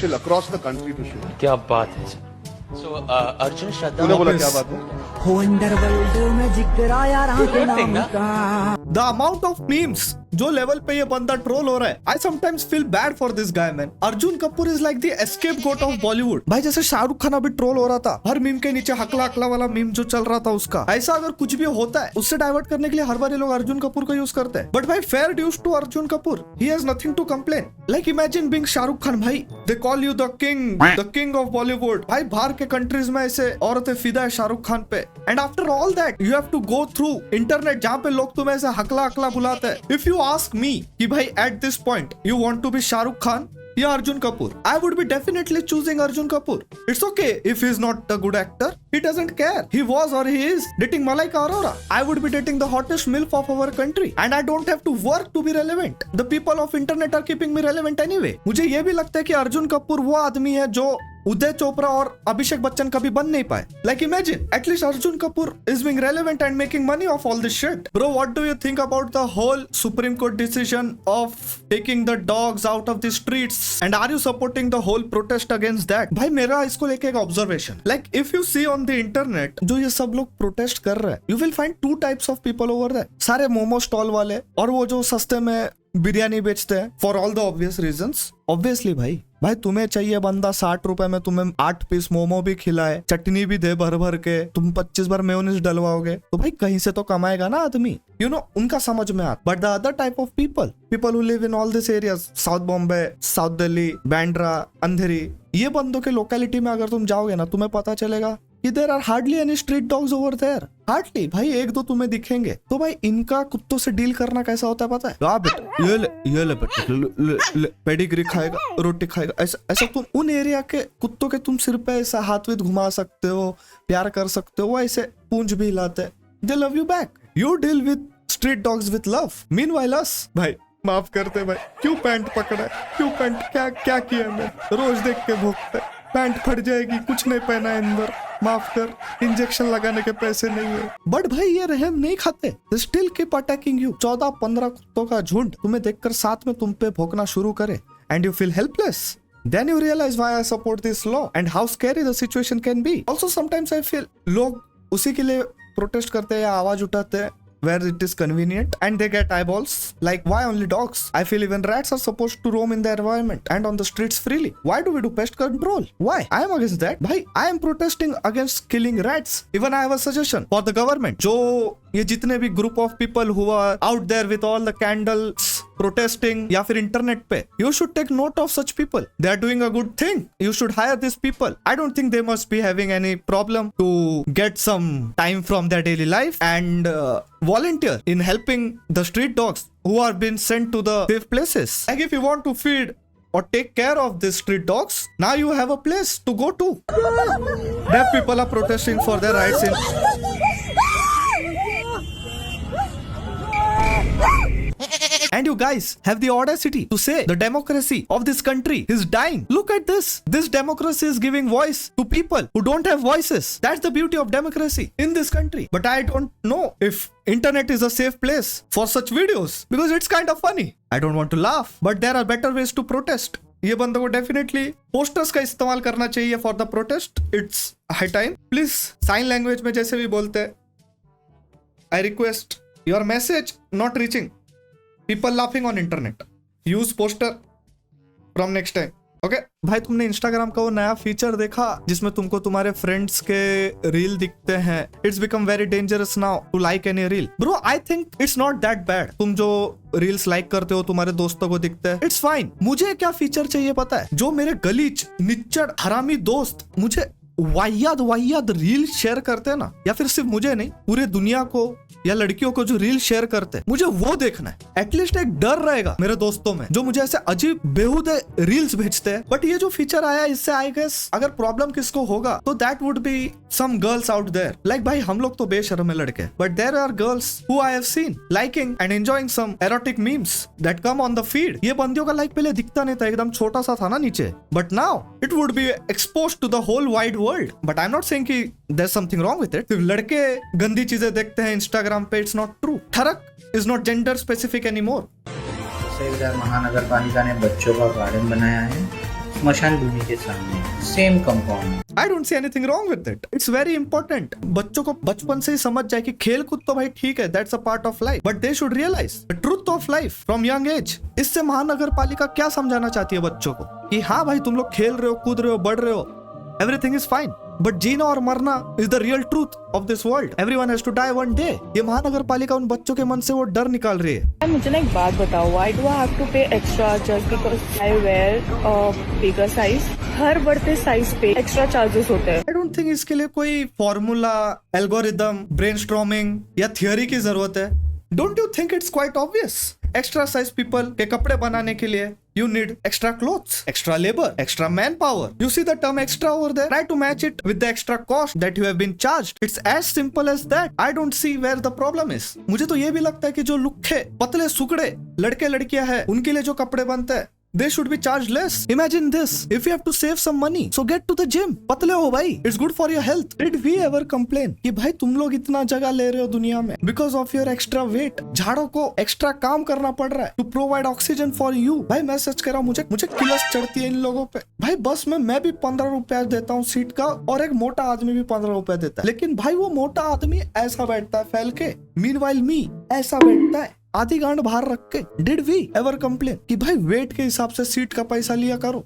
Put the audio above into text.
across the country to shoot. क्या बात है सर। So अर्जुन श्रद्धा तूने बोला क्या बात है? हो अंडरवर्ल्ड में जिक्र आया राम के नाम का। The amount of memes जो लेवल पे ये बंदा ट्रोल हो रहा है, I sometimes feel bad for this guy man. Arjun Kapoor is like the scapegoat of Bollywood. भाई जैसे शाहरुख खान अभी ट्रोल हो रहा था, हर मीम के नीचे हकला हकला वाला मीम जो चल रहा था उसका, ऐसा अगर कुछ भी होता है उससे डाइवर्ट करने के लिए हर बार ये लोग अर्जुन कपूर को यूज करते हैं. बट भाई fair dues to Arjun Kapoor, he has nothing to complain. Like imagine being Shahrukh Khan भाई, they call you the king of Bollywood. भाई बाहर के कंट्रीज में ऐसे औरतें फिदा है शाहरुख खान पे, and after all that you have to go through internet जहाँ पे लोग तुम्हें ऐसे हकला हकला बुलाते हैं. If you ask me कि भाई at this point you want to be Shahrukh Khan या Arjun Kapoor, I would be definitely choosing Arjun Kapoor. It's okay if he's not a good actor. He doesn't care. He was or he is dating Malaika Arora. I would be dating the hottest MILF of our country. And I don't have to work to be relevant. The people of internet are keeping me relevant anyway. मुझे ये भी लगता है कि अर्जुन कपूर वो आदमी है जो उदय चोपड़ा और अभिषेक बच्चन कभी बन नहीं पाए. Like imagine, at least Arjun Kapoor is being relevant and making money off all this shit. Bro, what do you think about the whole Supreme Court decision of taking the dogs out of the streets? And are you supporting the whole protest against that? भाई मेरा इसको लेके एक observation. Like if you see on the internet, जो ये सब लोग protest कर रहे हैं, you will find two types of people over there. सारे मोमो स्टॉल वाले और वो जो सस्ते में बिरयानी बेचते हैं for all the obvious reasons. Obviously भाई तुम्हें चाहिए बंदा 60 रुपए में तुम्हें 8 पीस मोमो भी खिलाए, चटनी भी दे भर भर के, तुम 25 बार मेयोनीज डलवाओगे तो भाई कहीं से तो कमाएगा ना आदमी. यू नो उनका समझ में आता. But the other type of people who live in all this areas, South Bombay, South Delhi, Bandra, Andheri, ये बंदों के लोकेलिटी में अगर तुम जाओगे ना तुम्हें पता चलेगा कि there are hardly any street dogs over there. Hardly भाई एक दो तुम्हें दिखेंगे. तो भाई इनका कुत्तों से डील करना कैसा होता है पता है? ये ले बेटे, पेडिग्री खाएगा, रोटी खाएगा, ऐसा तुम उन एरिया के कुत्तों के तुम सिर पे ऐसा हाथ विथ घुमा सकते हो, प्यार कर सकते हो, ऐसे पूंछ भी हिलाते हैं. They love you back. You deal with street dogs with love. Meanwhile अस भाई माफ करते भाई, क्यों पैंट पकड़ा है, क्यों पैंट, क्या किया मैं, रोज देख के भोगते, पैंट फट जाएगी, कुछ नहीं पहना है अंदर, माफ कर, इंजेक्शन लगाने के पैसे नहीं है. बट भाई ये रहम नहीं खाते. They still keep attacking you. 14-15 कुत्तों का झुंड तुम्हें देखकर साथ में तुम पे भौंकना शुरू करे and you feel helpless. Then you realize why I support this law and how scary the situation can be. Also sometimes I feel लोग उसी के लिए प्रोटेस्ट करते हैं या आवाज उठाते हैं where it is convenient and they get eyeballs. Like why only dogs? I feel even rats are supposed to roam in the environment and on the streets freely. Why do we do pest control? Why? I am against that. Bhai, I am protesting against killing rats. Even I have a suggestion for the government. जो ये जितने भी group of people who are out there with all the candles protesting या फिर internet पे, you should take note of such people. They are doing a good thing. You should hire these people. I don't think they must be having any problem to get some time from their daily life and volunteer in helping the street dogs who are being sent to the safe places. Like if you want to feed or take care of these street dogs, now you have a place to go to. Deaf people are protesting for their rights in and you guys have the audacity to say the democracy of this country is dying. Look at this. This democracy is giving voice to people who don't have voices. That's the beauty of democracy in this country. But I don't know if internet is a safe place for such videos because it's kind of funny. I don't want to laugh, but there are better ways to protest. ये बंदों को definitely posters का इस्तेमाल करना चाहिए for the protest. It's high time. Please sign language में जैसे भी बोलते हैं, I request your message not reaching people laughing on internet. Use poster from next time. Okay? भाई तुमने इंस्टाग्राम का वो नया फीचर देखा जिसमें तुमको तुम्हारे फ्रेंड्स के रील दिखते हैं? It's become very dangerous now to like any reel. Bro, I think it's not that bad. तुम जो रील्स लाइक करते हो तुम्हारे दोस्तों को दिखते हैं. It's fine. मुझे क्या फीचर चाहिए पता है? जो मेरे गलीच निच्चड़ हरामी दोस्त मुझे वाहियात रील शेयर करते हैं ना, या फिर सिर्फ मुझे नहीं पूरे दुनिया को या लड़कियों को जो रील शेयर करते हैं, मुझे वो देखना है. एटलीस्ट एक डर रहेगा मेरे दोस्तों में जो मुझे ऐसे अजीब बेहुदे रील्स भेजते हैं. बट ये जो फीचर आया इससे आई गेस अगर प्रॉब्लम किसको होगा तो that would be some girls out there. Like भाई हम लोग तो बेशर्म है लड़के, but there are girls who I have seen liking and enjoying some erotic memes that come on the feed. ये बंदियों का लाइक पहले दिखता नहीं था, एकदम छोटा सा था ना नीचे, but now it would be exposed to the whole wide world. But I am not saying कि there's something wrong with it. सिर्फ लड़के गंदी चीजें देखते हैं इंस्टाग्राम पे, इट्स नॉट ट्रू. ठरक is not gender specific anymore. महानगर पालिका ने बच्चों का गार्डन बनाया है स्मशान भूमि के सामने, same compound. I don't see anything wrong with it. It's very important. बच्चों को बचपन से ही समझ जाए कि खेल कूद तो भाई ठीक है, that's a part of life. But they should realize the truth of life from young age. इससे महानगर पालिका क्या समझाना चाहती है बच्चों को कि हाँ भाई तुम लोग खेल रहे हो, कूद रहे हो, बढ़ रहे हो, everything is fine. But जीना और मरना is the real truth of this world. Everyone has to die one day. ये महानगर पालिका उन बच्चों के मन से वो डर निकाल रही है। मुझे ना एक बात बताओ, why do I have to pay extra just because I wear a bigger size? हर बढ़ते साइज पे एक्स्ट्रा चार्जेस होते हैं। I don't think इसके लिए कोई फॉर्मूला, एल्गोरिदम, ब्रेनस्टॉर्मिंग या थियोरी की जरूरत है। Don't you think it's quite obvious? Extra size people के कपड़े बनाने के लिए you need extra clothes, extra labor, extra manpower. You see the term extra over there? Try to match it with the extra cost that you have been charged. It's as simple as that. I don't see where the problem is. मुझे तो ये भी लगता है कि जो लुक्खे, पतले, सुकड़े लड़के लड़कियां हैं, उनके लिए जो कपड़े बनते हैं, they should be charged less. Imagine this. If you have to save some money, so get to the gym. पतले हो भाई. It's good for your health. Did we ever complain कि भाई तुम लोग इतना जगह ले रहे हो दुनिया में because of your extra weight? झाड़ों को एक्स्ट्रा काम करना पड़ रहा है to provide oxygen for you. भाई मैं सच कह रहा हूँ, मुझे किलस चढ़ती है इन लोगों पे। भाई बस में मैं भी 15 रुपया देता हूँ सीट का और एक मोटा आदमी भी 15 रुपया देता है, लेकिन भाई वो मोटा आदमी ऐसा बैठता है फैल के, meanwhile me ऐसा बैठता है आधी गांड बाहर रख के। डिड वी एवर कंप्लेन कि भाई वेट के हिसाब से सीट का पैसा लिया करो?